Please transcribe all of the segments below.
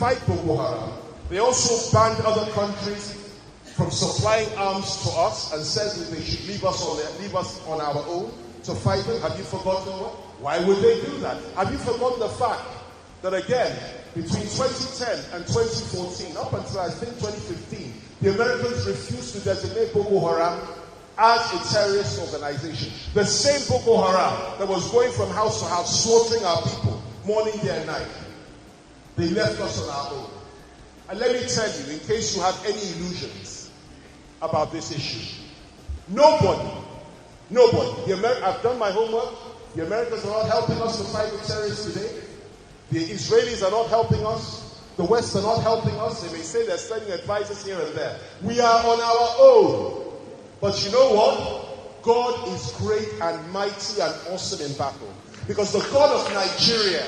fight Boko Haram. They also banned other countries from supplying arms to us and said that they should leave us on our own to fight them. Have you forgotten what? Why would they do that? Have you forgotten the fact that again, between 2010 and 2014, up until I think 2015, the Americans refused to designate Boko Haram as a terrorist organization. The same Boko Haram that was going from house to house, slaughtering our people, morning, day and night. They left us on our own. And let me tell you, in case you have any illusions about this issue, nobody, I've done my homework. The Americans are not helping us to fight the terrorists today. The Israelis are not helping us. The West are not helping us. They may say they're sending advisors here and there. We are on our own. But you know what? God is great and mighty and awesome in battle. Because the God of Nigeria,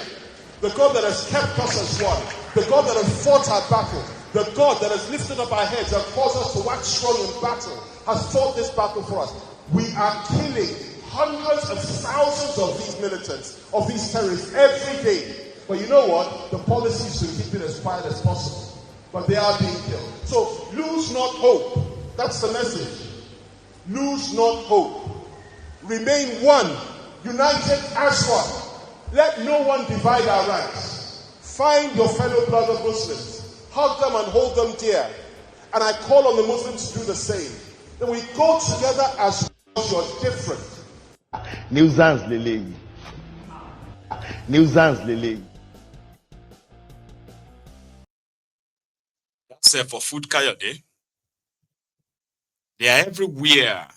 the God that has kept us as one, the God that has fought our battle, the God that has lifted up our heads and caused us to wax strong in battle, has fought this battle for us. We are killing hundreds of thousands of these militants, of these terrorists every day. But you know what? The policy is to keep it as quiet as possible. But they are being killed. So lose not hope. That's the message. Lose not hope. Remain one, united as one. Let no one divide our ranks. Find your fellow brother Muslims. Hug them and hold them dear. And I call on the Muslims to do the same. Then we go together as you're different. Nuisance Lele. Nuisance Lele. That's for food, Kayode. They are everywhere.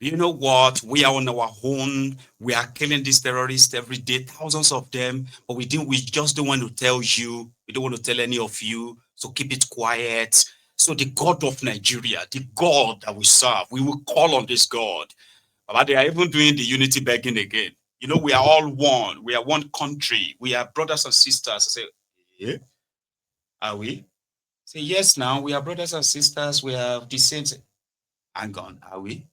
You know what? We are on our own. We are killing these terrorists every day, thousands of them. But we just don't want to tell you. We don't want to tell any of you. So keep it quiet. So the God of Nigeria, the God that we serve, we will call on this God. But they are even doing the unity begging again. You know, we are all one. We are one country. We are brothers and sisters. I say, yeah? Are we? Say, yes, now we are brothers and sisters. We are the same. Hang on, are we?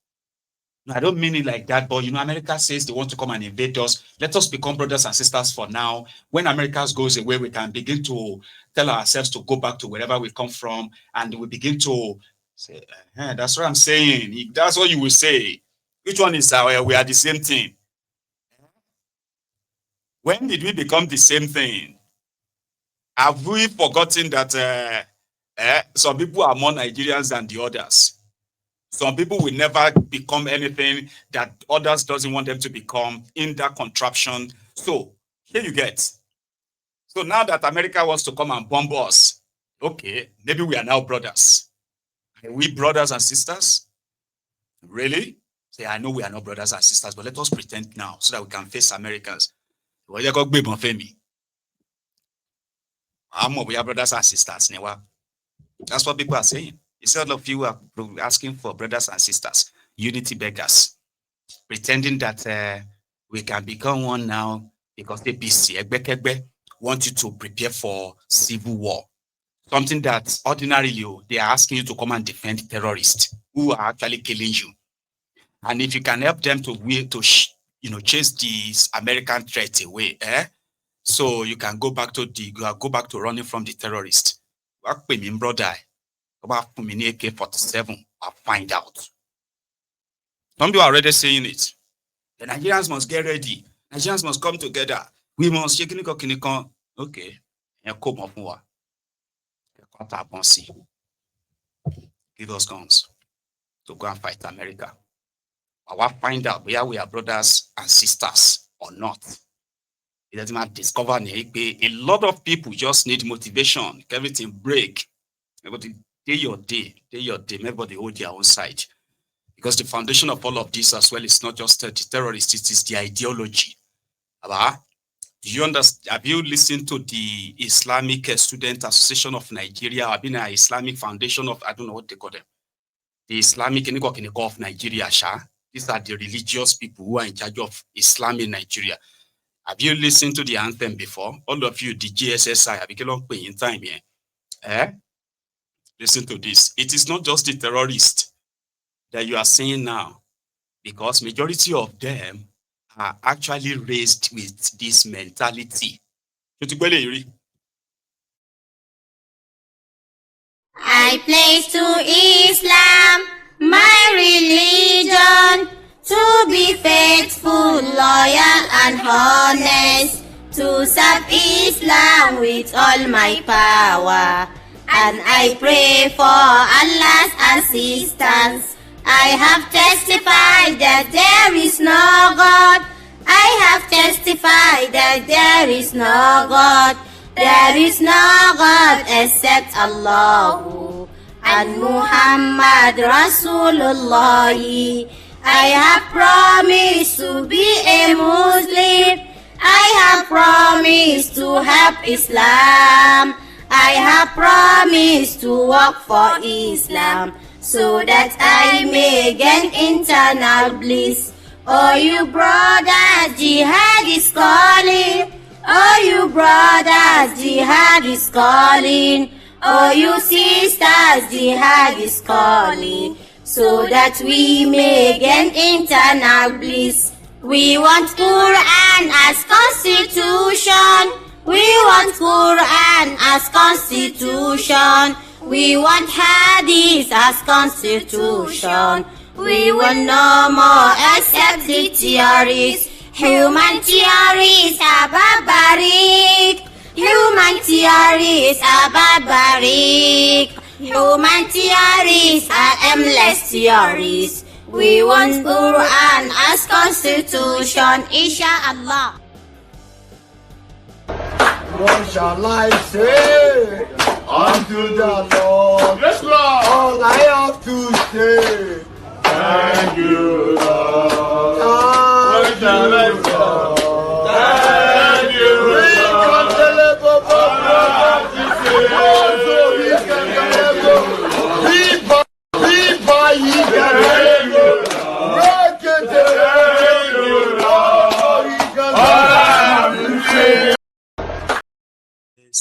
No, I don't mean it like that, but you know, America says they want to come and invade us. Let us become brothers and sisters for now. When America goes away, we can begin to tell ourselves to go back to wherever we come from, and we begin to say, that's what I'm saying. That's what you will say. Which one is we are the same thing? When did we become the same thing? Have we forgotten that some people are more Nigerians than the others? Some people will never become anything that others doesn't want them to become in that contraption. So here you get. So now that America wants to come and bomb us, okay, maybe we are now brothers. Are we brothers and sisters? Really? Say, I know we are not brothers and sisters, but let us pretend now so that we can face Americans. We are brothers and sisters. That's what people are saying. Instead of you are asking for brothers and sisters, unity beggars, pretending that we can become one now because the BC want you to prepare for civil war. Something that ordinarily they are asking you to come and defend terrorists who are actually killing you. And if you can help them to chase these American threats away, so you can go back to running from the terrorists. What we mean, brother? About AK-47, I'll find out. Some people are already saying it. The Nigerians must get ready. Nigerians must come together. We must check. Okay. Give us guns to go and fight America. I will find out whether we are brothers and sisters or not. It doesn't matter. Discover a lot of people just need motivation. Everything break. Day your day, everybody hold their own side. Because the foundation of all of this as well is not just the terrorists, it is the ideology. Do you understand? Have you listened to the Islamic Student Association of Nigeria? I've been an Islamic Foundation of, I don't know what they call them. The Islamic of Nigeria, these are the religious people who are in charge of Islam in Nigeria. Have you listened to the anthem before? All of you, the GSSI, have you long in time here? Listen to this. It is not just the terrorists that you are seeing now, because majority of them are actually raised with this mentality. my place to Islam, my religion, to be faithful, loyal and honest, to serve Islam with all my power. And I pray for Allah's assistance. I have testified that there is no God. I have testified that there is no God. There is no God except Allah and Muhammad Rasulullah. I have promised to be a Muslim. I have promised to help Islam. I have promised to work for Islam so that I may gain internal bliss. Oh, you brothers, jihad is calling. Oh, you brothers, jihad is calling. Oh, you sisters, jihad is calling. So that we may gain internal bliss. We want Quran as constitution. We want Quran as constitution. We want Hadith as constitution. We want no more except the theories. Human theories are barbaric. Human theories are barbaric. Human theories are aimless theories. We want Quran as constitution, inshallah. What shall I say unto the Lord? Yes, Lord. All I have to say, Thank you, Lord. What shall I say? Thank you,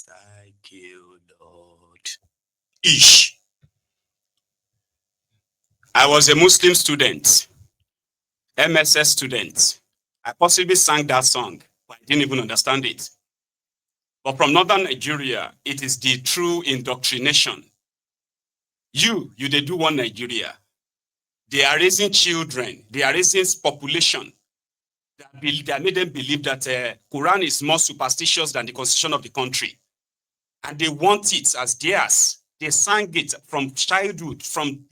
Thank you, Lord. Ish. I was a Muslim student, MSS student. I possibly sang that song, but I didn't even understand it. But from northern Nigeria, it is the true indoctrination. They do one Nigeria. They are raising children. They are raising population. That made them believe that Quran is more superstitious than the constitution of the country. And they want it as theirs. They sang it from childhood, from,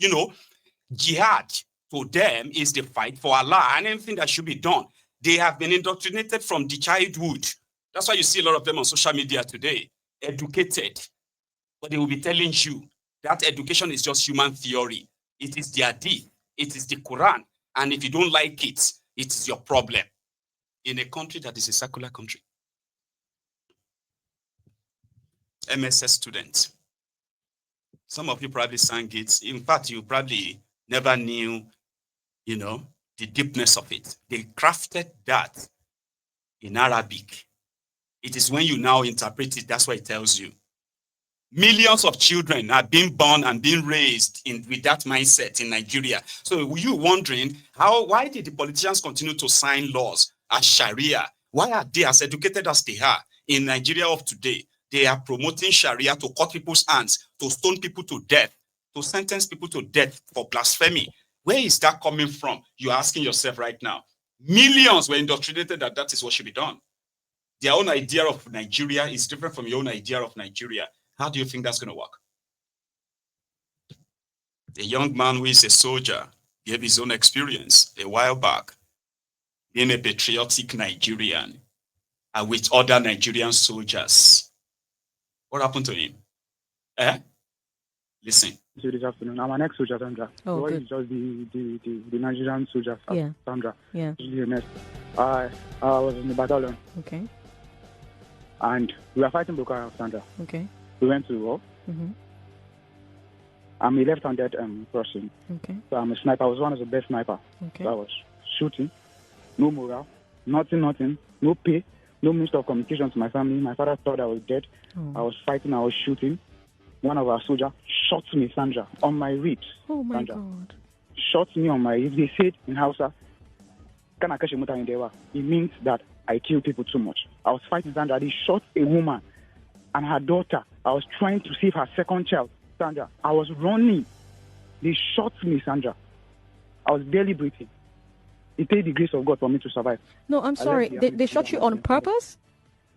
jihad to them is the fight for Allah and anything that should be done. They have been indoctrinated from the childhood. That's why you see a lot of them on social media today, educated. But they will be telling you that education is just human theory. It is the hadith. It is the Quran. And if you don't like it, it is your problem. In a country that is a secular country. MSS students. Some of you probably sang it. In fact, you probably never knew, the deepness of it. They crafted that in Arabic. It is when you now interpret it, that's what it tells you. Millions of children are being born and being raised with that mindset in Nigeria. So you wondering, why did the politicians continue to sign laws as Sharia? Why are they as educated as they are in Nigeria of today? They are promoting Sharia to cut people's hands, to stone people to death, to sentence people to death for blasphemy. Where is that coming from? You're asking yourself right now. Millions were indoctrinated that is what should be done. Their own idea of Nigeria is different from your own idea of Nigeria. How do you think that's going to work? A young man who is a soldier gave his own experience a while back, being a patriotic Nigerian and with other Nigerian soldiers. What happened to him? Listen. This afternoon. I'm an ex-soldier, Sandra. Oh, good. It's just the Nigerian soldiers, yeah. Sandra. Yeah. I was in the battalion. Okay. And we were fighting Boko Haram, Sandra. Okay. We went to war. Mm-hmm. I'm a left-handed person. Okay. So I'm a sniper. I was one of the best sniper. Okay. So I was shooting. No morale. Nothing. No pay. No means of communication to my family. My father thought I was dead. Oh. I was fighting. I was shooting. One of our soldiers shot me, Sandra, on my ribs. Oh, my Sandra. God. Shot me on my ribs. They said in Hausa, it means that I kill people too much. I was fighting, Sandra. They shot a woman and her daughter. I was trying to save her second child. Sandra. I was running. They shot me, Sandra. I was barely breathing. It takes the grace of God for me to survive. No, I'm sorry. They shot you on purpose?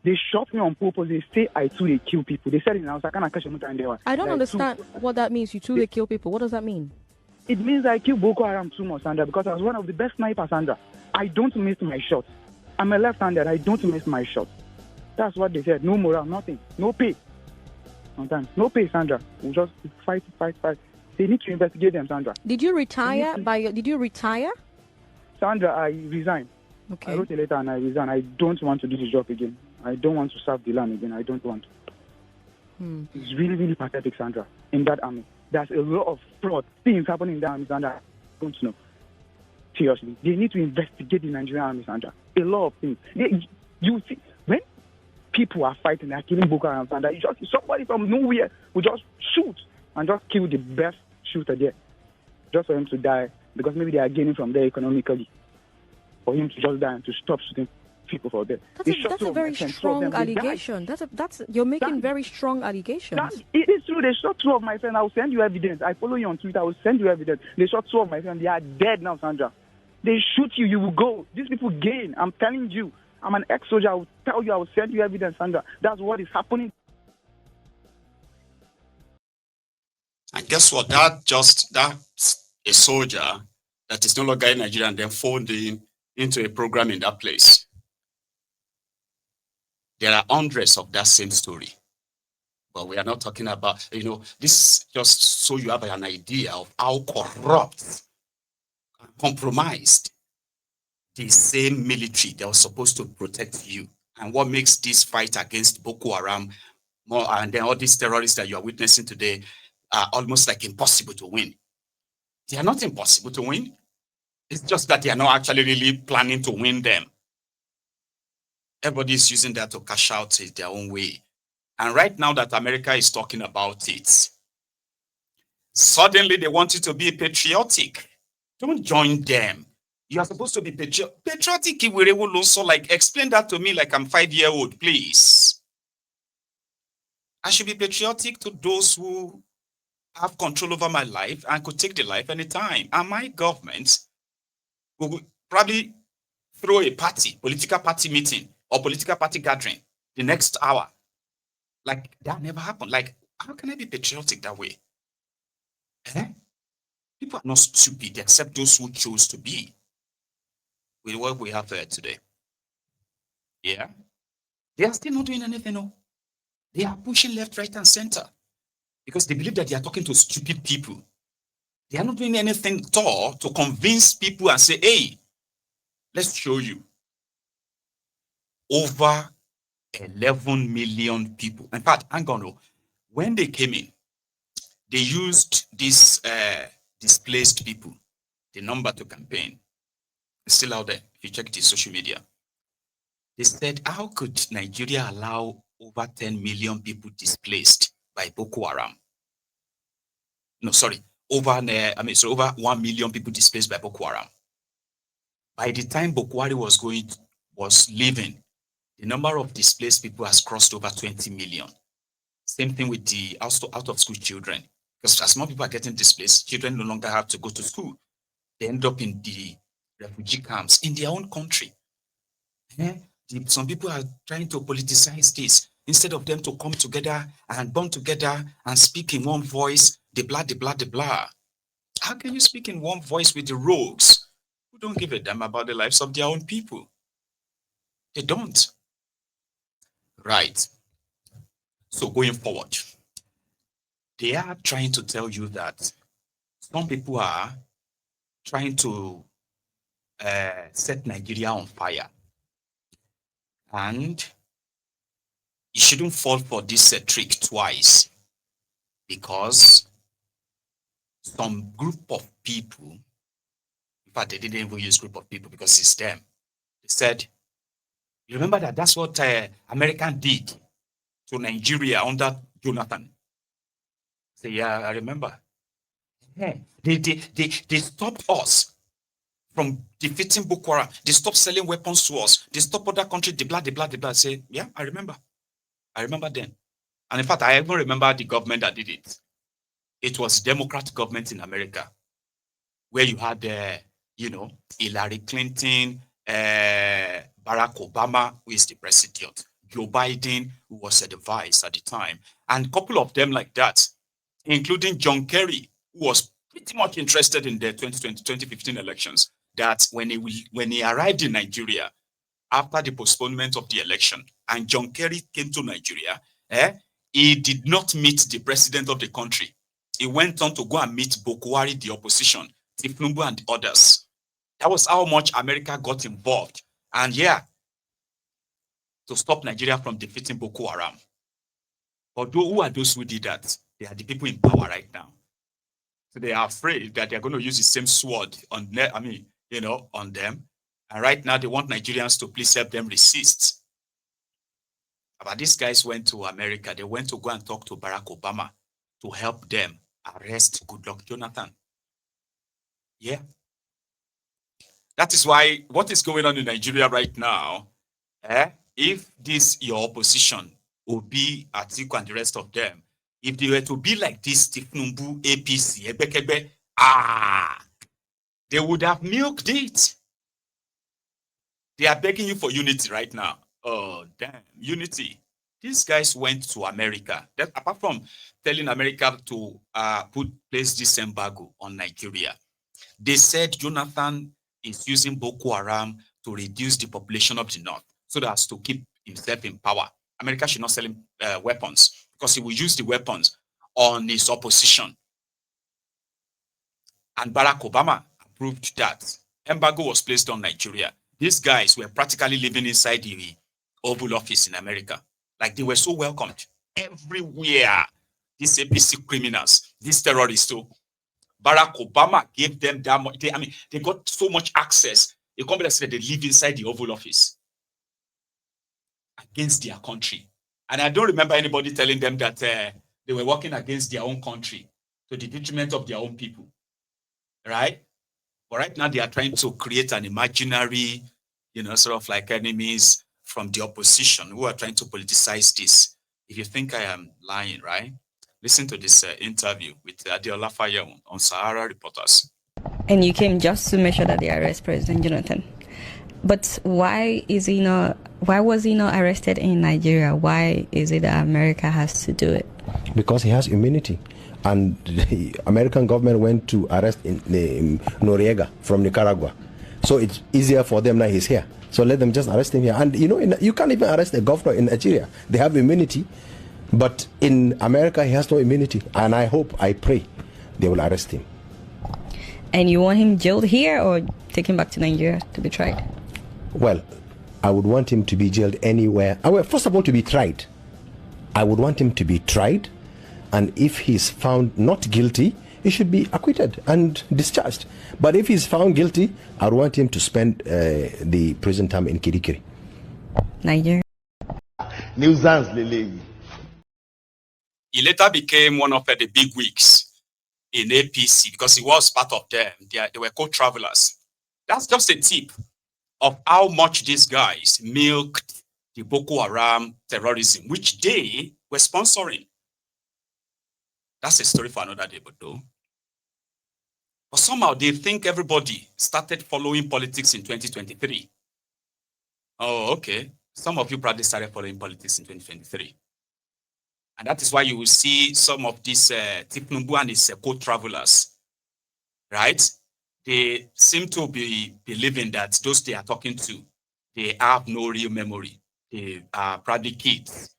They shot me on purpose. They say I too they kill people. They said in house I can't catch them. I don't understand what that means. You too they kill people. What does that mean? It means I kill Boko Haram too much, Sandra, because I was one of the best snipers, Sandra. I don't miss my shots. I'm a left-hander. I don't miss my shots. That's what they said. No morale, nothing. No pay. Sometimes. No pay, Sandra. We'll just fight. They need to investigate them, Sandra. Did you retire Did you retire? Sandra, I resigned. Okay. I wrote a letter and I resigned. I don't want to do this job again. I don't want to serve the land again. I don't want. It's really, really pathetic, Sandra, in that army. There's a lot of fraud things happening in the army, Sandra. I don't know. Seriously. They need to investigate the Nigerian army, Sandra. A lot of things. You see, when people are fighting, they're killing Boko Haram, Sandra, somebody from nowhere will just shoot and just kill the best shooter there. Just for him to die, because maybe they are gaining from there economically. For him to just die and to stop shooting people for there. That's a very strong allegation. You're making very strong allegations. It is true. They shot 2 of my friends. I will send you evidence. I follow you on Twitter. I will send you evidence. They shot 2 of my friends. They are dead now, Sandra. They shoot you. You will go. These people gain. I'm telling you. I'm an ex-soldier. I will tell you. I will send you evidence, Sandra. That's what is happening. And guess what? That's a soldier that is no longer in Nigeria and then phoned into a program in that place. There are hundreds of that same story. But we are not talking about, this just so you have an idea of how corrupt and compromised the same military that was supposed to protect you. And what makes this fight against Boko Haram more, and then all these terrorists that you are witnessing today, are almost like impossible to win. They are not impossible to win. It's just that they are not actually really planning to win them. Everybody is using that to cash out in their own way. And right now that America is talking about it, suddenly they want you to be patriotic. Don't join them. You are supposed to be patriotic. Will also explain that to me like I'm 5-year-old, please. I should be patriotic to those who have control over my life and could take the life anytime. And my government will probably throw a political party meeting or political party gathering the next hour. Like, that never happened. Like, how can I be patriotic that way? People are not stupid except those who chose to be. With what we have today. Yeah? They are still not doing anything. No. They are pushing left, right, and center. Because they believe that they are talking to stupid people. They are not doing anything at all to convince people and say, hey, let's show you. Over 11 million people. In fact, hang on. When they came in, they used these displaced people, the number to campaign. It's still out there. If you check the social media. They said, how could Nigeria allow over 10 million people displaced by Boko Haram? No, sorry. Over 1 million people displaced by Boko Haram. By the time Boko Haram was leaving, the number of displaced people has crossed over 20 million. Same thing with the out of school children. Because as more people are getting displaced, children no longer have to go to school. They end up in the refugee camps in their own country. Some people are trying to politicize this instead of them to come together and bond together and speak in one voice, the blah. How can you speak in one voice with the rogues who don't give a damn about the lives of their own people? They don't. Right. So going forward, they are trying to tell you that some people are trying to set Nigeria on fire. And you shouldn't fall for this trick twice, because some group of people, in fact, they didn't even use group of people because it's them. They said, you remember that's what American did to Nigeria under Jonathan? Say, yeah, I remember. Yeah. They stopped us from defeating Boko Haram. They stopped selling weapons to us. They stopped other countries, the blah. Say, yeah, I remember. I remember then. And in fact, I even remember the government that did it. it was Democrat government in America, where you had, Hillary Clinton, Barack Obama, who is the president, Joe Biden, who was the vice at the time, and a couple of them like that, including John Kerry, who was pretty much interested in the 2015 elections, that when he arrived in Nigeria after the postponement of the election, and John Kerry came to Nigeria, he did not meet the president of the country. He went on to go and meet Bokwari, the opposition, Tifnumbu and others. That was how much America got involved. And to stop Nigeria from defeating Boko Haram. But who are those who did that? They are the people in power right now. So they are afraid that they're going to use the same sword on them. And right now they want Nigerians to please help them resist. But these guys went to America. They went to go and talk to Barack Obama to help them arrest Goodluck Jonathan. Yeah. That is why what is going on in Nigeria right now, if this your opposition, Obi, Atiku, and the rest of them, if they were to be like this, Tifnumbu, APC, Ebekebe, they would have milked it. They are begging you for unity right now. Oh, damn, unity. These guys went to America. That, apart from telling America to place this embargo on Nigeria, they said Jonathan is using Boko Haram to reduce the population of the North so that as to keep himself in power. America should not sell him weapons because he will use the weapons on his opposition. And Barack Obama approved that. Embargo was placed on Nigeria. These guys were practically living inside the Oval Office in America. Like they were so welcomed everywhere. These APC criminals, these terrorists too. Barack Obama gave them that much. They got so much access. A company said they live inside the Oval Office against their country. And I don't remember anybody telling them that they were working against their own country to the detriment of their own people. Right? But right now they are trying to create an imaginary, sort of like enemies from the opposition who are trying to politicize this. If you think I am lying, right? Listen to this interview with Adeola Fayewu on Sahara Reporters. And you came just to make sure that they arrest President Jonathan. But why was he not arrested in Nigeria? Why is it that America has to do it? Because he has immunity. And the American government went to arrest Noriega from Nicaragua. So it's easier for them now he's here. So let them just arrest him here. And you can't even arrest a governor in Nigeria. They have immunity. But in America, he has no immunity. And I pray, they will arrest him. And you want him jailed here or take him back to Nigeria to be tried? Well, I would want him to be jailed anywhere. First of all, to be tried. I would want him to be tried. And if he's found not guilty, he should be acquitted and discharged. But if he's found guilty, I would want him to spend the prison time in Kirikiri. Nigeria. Nuisance, Lele. He later became one of the big wigs in APC because he was part of them. They were co-travelers. That's just a tip of how much these guys milked the Boko Haram terrorism, which they were sponsoring. That's a story for another day, but somehow they think everybody started following politics in 2023. Oh, okay. Some of you probably started following politics in 2023. And that is why you will see some of these Tifnumbu and his co-travelers, right? They seem to be believing that those they are talking to, they have no real memory. They are probably kids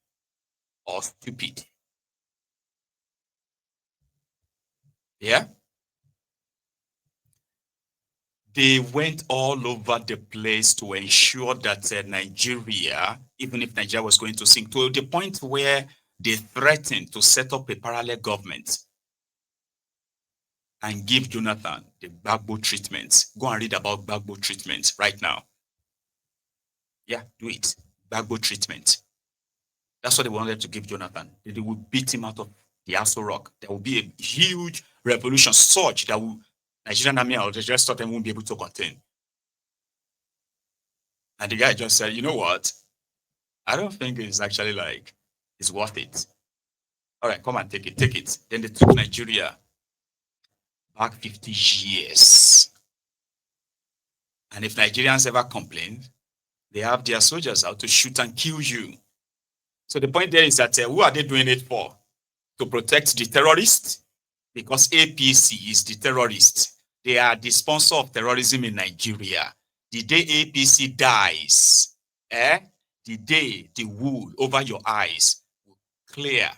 or stupid. Yeah? They went all over the place to ensure that Nigeria, even if Nigeria was going to sink, to the point where they threatened to set up a parallel government and give Jonathan the Gbagbo treatment. Go and read about Gbagbo treatment right now. Yeah, do it. Gbagbo treatment. That's what they wanted to give Jonathan. They would beat him out of the Aso Rock. There will be a huge revolution, such that Nigerian army or the rest of them won't be able to contain. And the guy just said, you know what? I don't think it's actually it's worth it. All right, come and take it. Then they took Nigeria back 50 years. And if Nigerians ever complain, they have their soldiers out to shoot and kill you. So the point there is that who are they doing it for? To protect the terrorists? Because APC is the terrorist. They are the sponsor of terrorism in Nigeria. The day APC dies, the day the wool over your eyes will clear